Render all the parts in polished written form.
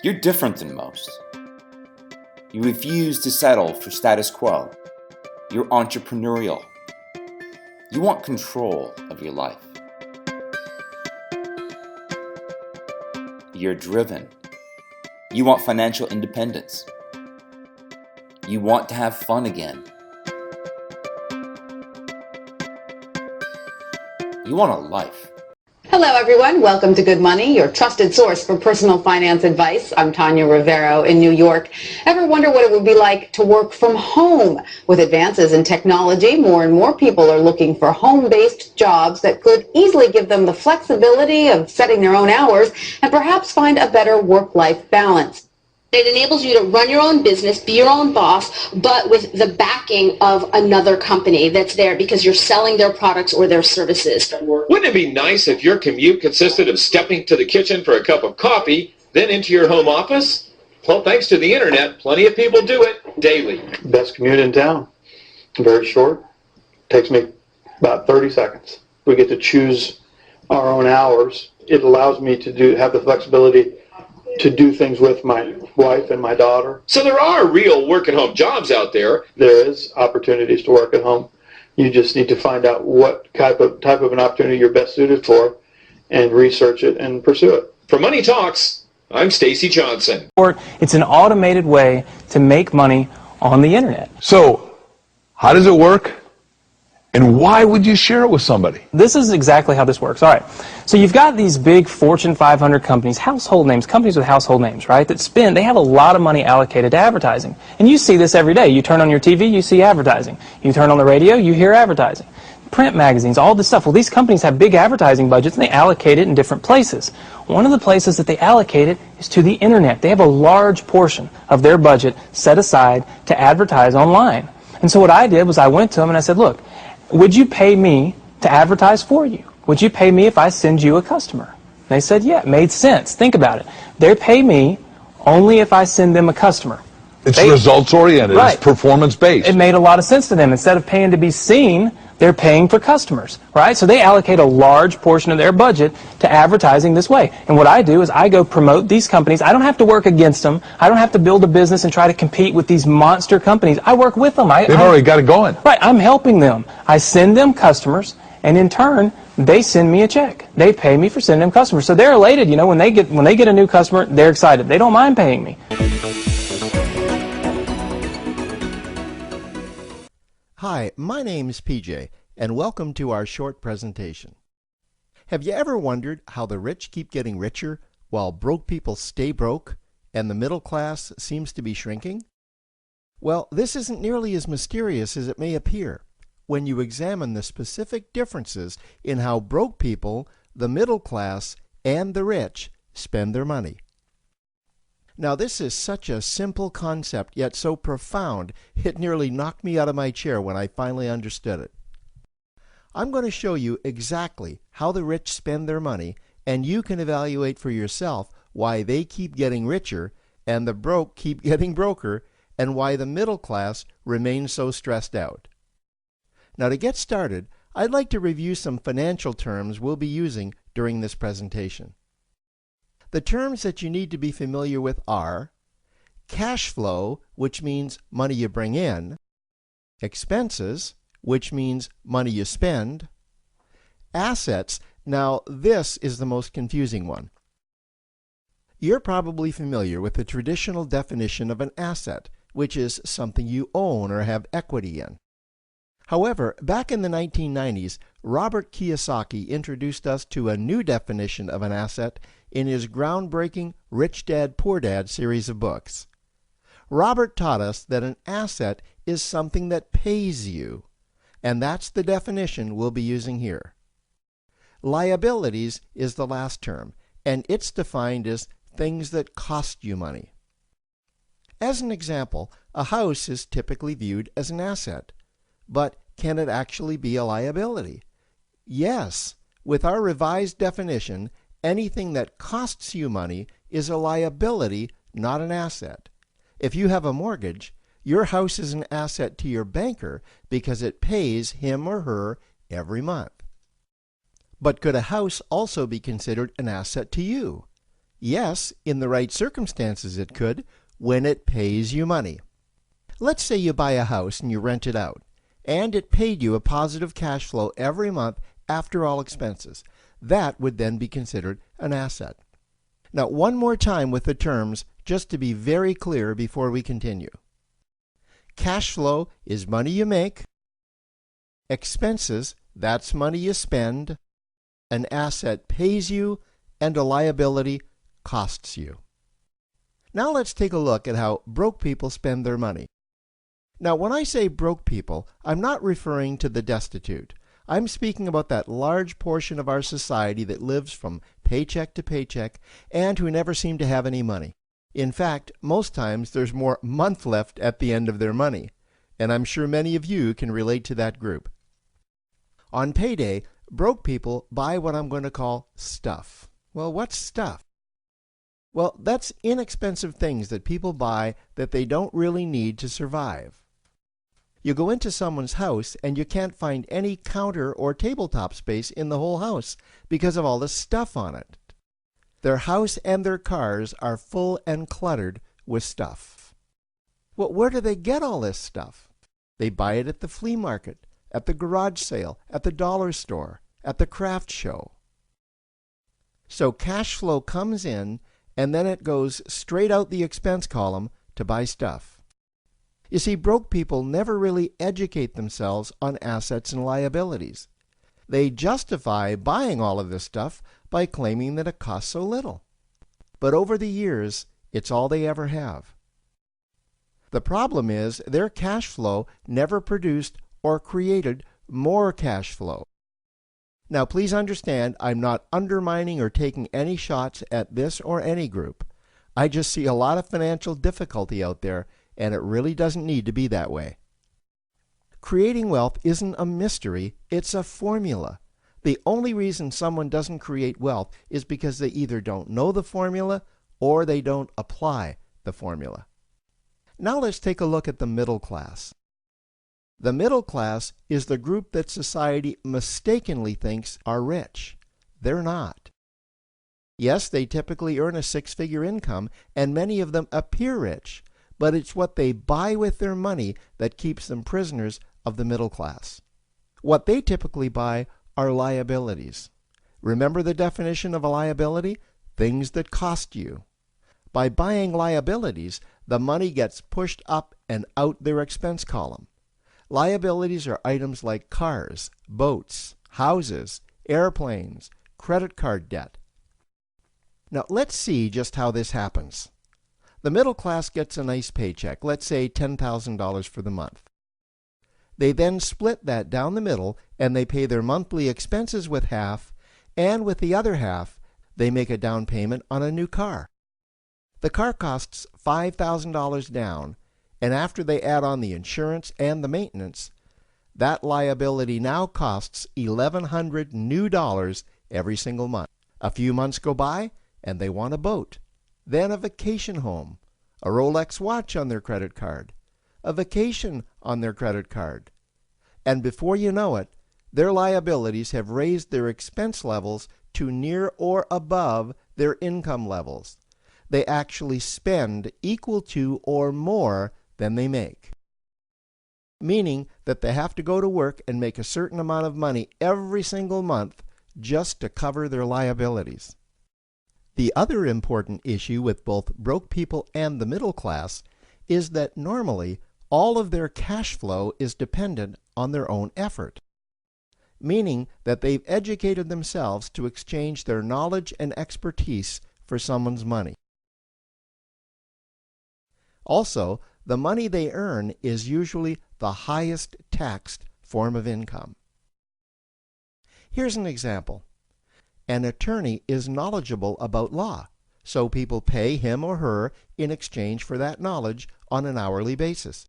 You're different than most. You refuse to settle for status quo. You're entrepreneurial. You want control of your life. You're driven. You want financial independence. You want to have fun again. You want a life. Hello, everyone. Welcome to Good Money, your trusted source for personal finance advice. I'm Tanya Rivero in New York. Ever wonder what it would be like to work from home? With advances in technology, more and more people are looking for home-based jobs that could easily give them the flexibility of setting their own hours and perhaps find a better work-life balance. It enables you to run your own business, be your own boss, but with the backing of another company that's there because you're selling their products or their services. Wouldn't it be nice if your commute consisted of stepping to the kitchen for a cup of coffee, then into your home office? Well, thanks to the internet, plenty of people do it daily. Best commute in town. Very short. Takes me about 30 seconds. We get to choose our own hours. It allows me to have the flexibility to do things with my wife and my daughter. So there are real work-at-home jobs out there. There is opportunities to work at home. You just need to find out what type of an opportunity you're best suited for and research it and pursue it. For Money Talks, I'm Stacy Johnson. It's an automated way to make money on the internet. So, how does it work? And why would you share it with somebody? This is exactly how this works. All right. So you've got these big Fortune 500 companies, household names, companies with household names, right, they have a lot of money allocated to advertising. And you see this every day. You turn on your TV, you see advertising. You turn on the radio, you hear advertising. Print magazines, all this stuff. Well, these companies have big advertising budgets and they allocate it in different places. One of the places that they allocate it is to the internet. They have a large portion of their budget set aside to advertise online. And so what I did was I went to them and I said, look, would you pay me to advertise for you? Would you pay me if I send you a customer? They said, yeah, it made sense. Think about it. They pay me only if I send them a customer. It's results-oriented. Right. It's performance-based. It made a lot of sense to them. Instead of paying to be seen, they're paying for customers, right? So they allocate a large portion of their budget to advertising this way. And what I do is I go promote these companies. I don't have to work against them. I don't have to build a business and try to compete with these monster companies. I work with them. They've already got it going. Right. I'm helping them. I send them customers, and in turn, they send me a check. They pay me for sending them customers. So they're elated. You know, when they get a new customer, they're excited. They don't mind paying me. Hi, my name's PJ, and welcome to our short presentation. Have you ever wondered how the rich keep getting richer while broke people stay broke and the middle class seems to be shrinking? Well, this isn't nearly as mysterious as it may appear when you examine the specific differences in how broke people, the middle class, and the rich spend their money. Now, this is such a simple concept, yet so profound, it nearly knocked me out of my chair when I finally understood it. I'm going to show you exactly how the rich spend their money, and you can evaluate for yourself why they keep getting richer and the broke keep getting broker, and why the middle class remains so stressed out. Now, to get started, I'd like to review some financial terms we'll be using during this presentation. The terms that you need to be familiar with are cash flow, which means money you bring in, expenses, which means money you spend, assets. Now, this is the most confusing one. You're probably familiar with the traditional definition of an asset, which is something you own or have equity in. However, back in the 1990s, Robert Kiyosaki introduced us to a new definition of an asset in his groundbreaking Rich Dad, Poor Dad series of books. Robert taught us that an asset is something that pays you, and that's the definition we'll be using here. Liabilities is the last term, and it's defined as things that cost you money. As an example, a house is typically viewed as an asset, but can it actually be a liability? Yes, with our revised definition, anything that costs you money is a liability, not an asset. If you have a mortgage, your house is an asset to your banker because it pays him or her every month. But could a house also be considered an asset to you? Yes, in the right circumstances it could, when it pays you money. Let's say you buy a house and you rent it out, and it paid you a positive cash flow every month after all expenses. That would then be considered an asset. Now, one more time with the terms, just to be very clear before we continue. Cash flow is money you make. Expenses, that's money you spend. An asset pays you, and a liability costs you. Now let's take a look at how broke people spend their money. Now, when I say broke people, I'm not referring to the destitute. I'm speaking about that large portion of our society that lives from paycheck to paycheck and who never seem to have any money. In fact, most times there's more month left at the end of their money, and I'm sure many of you can relate to that group. On payday, broke people buy what I'm going to call stuff. Well, what's stuff? Well, that's inexpensive things that people buy that they don't really need to survive. You go into someone's house and you can't find any counter or tabletop space in the whole house because of all the stuff on it. Their house and their cars are full and cluttered with stuff. Well, where do they get all this stuff? They buy it at the flea market, at the garage sale, at the dollar store, at the craft show. So cash flow comes in and then it goes straight out the expense column to buy stuff. You see, broke people never really educate themselves on assets and liabilities. They justify buying all of this stuff by claiming that it costs so little. But over the years, it's all they ever have. The problem is their cash flow never produced or created more cash flow. Now, please understand, I'm not undermining or taking any shots at this or any group. I just see a lot of financial difficulty out there, and it really doesn't need to be that way. Creating wealth isn't a mystery, it's a formula. The only reason someone doesn't create wealth is because they either don't know the formula or they don't apply the formula. Now let's take a look at the middle class. The middle class is the group that society mistakenly thinks are rich. They're not. Yes, they typically earn a six-figure income, and many of them appear rich, but it's what they buy with their money that keeps them prisoners of the middle class. What they typically buy are liabilities. Remember the definition of a liability? Things that cost you. By buying liabilities, the money gets pushed up and out their expense column. Liabilities are items like cars, boats, houses, airplanes, credit card debt. Now let's see just how this happens. The middle class gets a nice paycheck, let's say $10,000 for the month. They then split that down the middle and they pay their monthly expenses with half, and with the other half, they make a down payment on a new car. The car costs $5,000 down, and after they add on the insurance and the maintenance, that liability now costs $1,100 new dollars every single month. A few months go by, and they want a boat, then a vacation home, a Rolex watch on their credit card, a vacation on their credit card. And before you know it, their liabilities have raised their expense levels to near or above their income levels. They actually spend equal to or more than they make, meaning that they have to go to work and make a certain amount of money every single month just to cover their liabilities. The other important issue with both broke people and the middle class is that normally all of their cash flow is dependent on their own effort, meaning that they've educated themselves to exchange their knowledge and expertise for someone's money. Also, the money they earn is usually the highest taxed form of income. Here's an example. An attorney is knowledgeable about law, so people pay him or her in exchange for that knowledge on an hourly basis.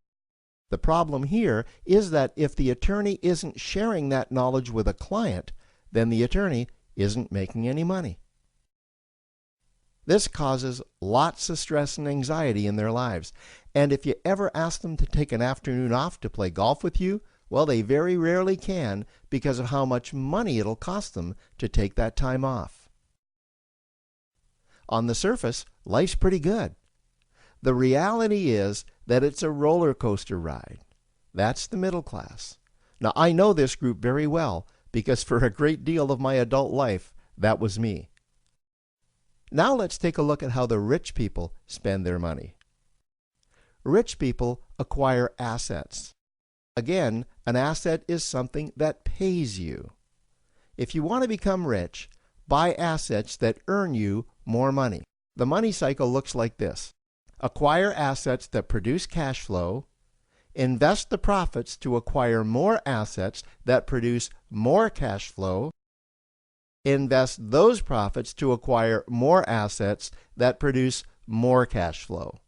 The problem here is that if the attorney isn't sharing that knowledge with a client, then the attorney isn't making any money. This causes lots of stress and anxiety in their lives, and if you ever ask them to take an afternoon off to play golf with you, well, they very rarely can because of how much money it'll cost them to take that time off. On the surface, life's pretty good. The reality is that it's a roller coaster ride. That's the middle class. Now, I know this group very well because for a great deal of my adult life, that was me. Now let's take a look at how the rich people spend their money. Rich people acquire assets. Again, an asset is something that pays you. If you want to become rich, buy assets that earn you more money. The money cycle looks like this. Acquire assets that produce cash flow, invest the profits to acquire more assets that produce more cash flow, invest those profits to acquire more assets that produce more cash flow.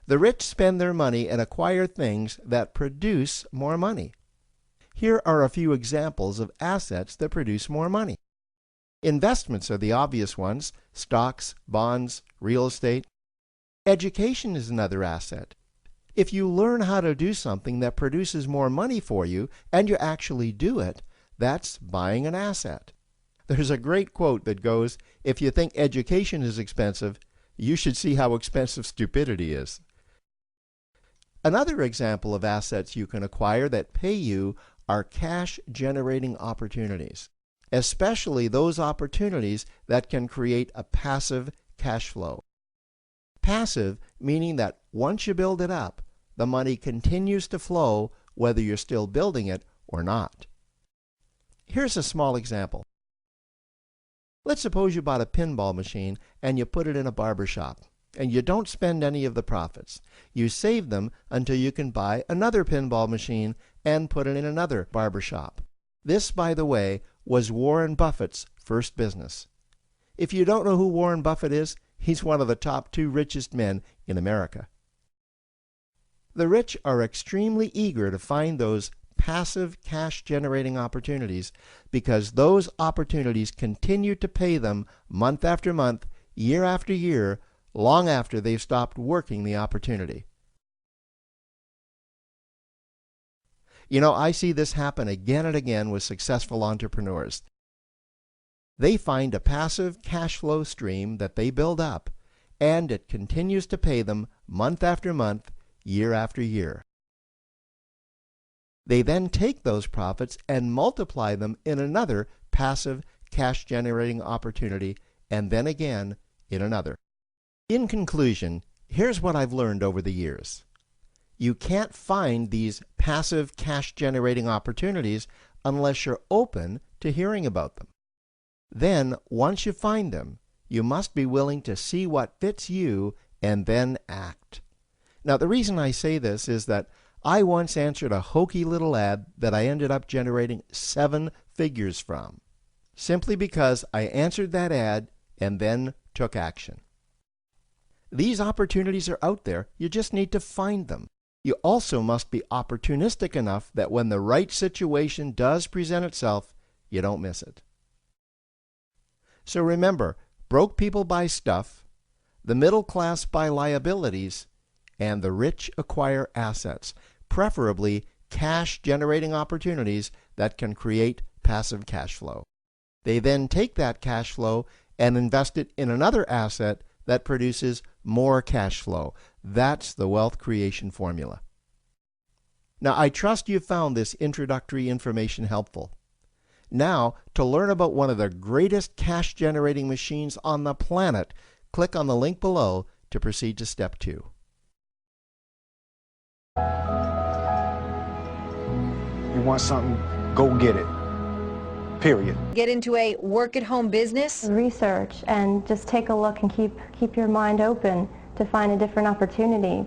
The rich spend their money and acquire things that produce more money. Here are a few examples of assets that produce more money. Investments are the obvious ones: stocks, bonds, real estate. Education is another asset. If you learn how to do something that produces more money for you and you actually do it, that's buying an asset. There's a great quote that goes, "If you think education is expensive, you should see how expensive stupidity is." Another example of assets you can acquire that pay you are cash-generating opportunities, especially those opportunities that can create a passive cash flow. Passive meaning that once you build it up, the money continues to flow whether you're still building it or not. Here's a small example. Let's suppose you bought a pinball machine and you put it in a barber shop, and you don't spend any of the profits. You save them until you can buy another pinball machine and put it in another barber shop. This, by the way, was Warren Buffett's first business. If you don't know who Warren Buffett is, he's one of the top 2 richest men in America. The rich are extremely eager to find those passive cash-generating opportunities because those opportunities continue to pay them month after month, year after year, long after they've stopped working the opportunity. You know, I see this happen again and again with successful entrepreneurs. They find a passive cash flow stream that they build up, and it continues to pay them month after month, year after year. They then take those profits and multiply them in another passive cash-generating opportunity, and then again in another. In conclusion, here's what I've learned over the years. You can't find these passive cash-generating opportunities unless you're open to hearing about them. Then, once you find them, you must be willing to see what fits you and then act. Now, the reason I say this is that I once answered a hokey little ad that I ended up generating 7 figures from, simply because I answered that ad and then took action. These opportunities are out there, you just need to find them. You also must be opportunistic enough that when the right situation does present itself, you don't miss it. So remember, broke people buy stuff, the middle class buy liabilities, and the rich acquire assets, preferably cash-generating opportunities that can create passive cash flow. They then take that cash flow and invest it in another asset that produces more cash flow. That's the wealth creation formula. Now, I trust you found this introductory information helpful. Now, to learn about one of the greatest cash-generating machines on the planet, click on the link below to proceed to step 2. You want something, go get it. Period. Get into a work-at-home business? Research and just take a look and keep your mind open to find a different opportunity.